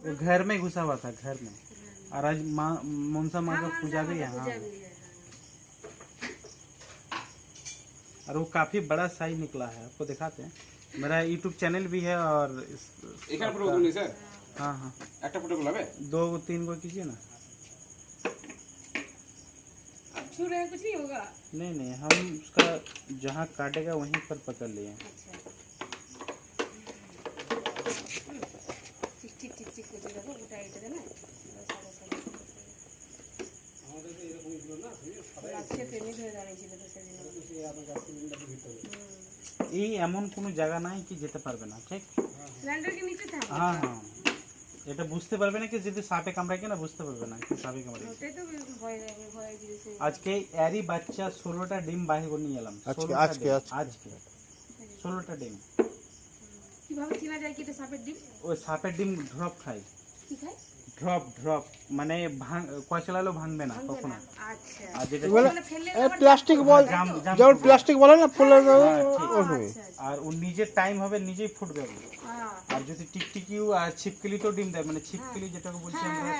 वो घर में घुसा हुआ था, घर में। और आज माँ मनसा माँ का पूजा भी है। हाँ, और वो काफी बड़ा साइज निकला है, आपको दिखाते हैं। मेरा यूट्यूब चैनल भी है और सर। हाँ हाँ, एक फोटो 2-3 गो कीजिए ना। छू रहे हैं, कुछ नहीं होगा। नहीं नहीं, हम उसका जहाँ काटेगा वहीं पर पकड़ लिए। ठीक ठीक ठीक कुछ देखो टाइट है ना। अच्छे पेनी ধরে দাঁড়িয়েছিল তো সেদিন। এই এমন কোনো জায়গা নাই কি যেতে পারবে না, ঠিক? সিলিন্ডার के नीचे था। হ্যাঁ হ্যাঁ, এটা বুঝতে পারবে না কি যদি সাপে কামড়ায় কিনা, বুঝতে পারবে না কি সাপে কামড়ায়। ওটাই তো ভয় লাগে, ভয় দিয়েছে। আজকে এরই বাচ্চা 16টা ডিম বাহির করে নিয়ে এলাম। আজকে 16টা ডিম। কিভাবে চেনা যায় কি এটা সাপের ডিম? ওই সাপের ডিম ড্রপ খায়। কি খায়? ড্রপ মানে কয়চলালেও ভাঙবে না কখনো। আচ্ছা। আর যেটা মানে ফেললে প্লাস্টিক বল, যেমন প্লাস্টিক বলে না ফুলের আর ও নিজের টাইম হবে নিজেই ফুটবে। আর যদি টিকটিকিও আর ছিপকলি তো ডিম দেয়, মানে ছিপকলি যেটাকে বলছি আমরা,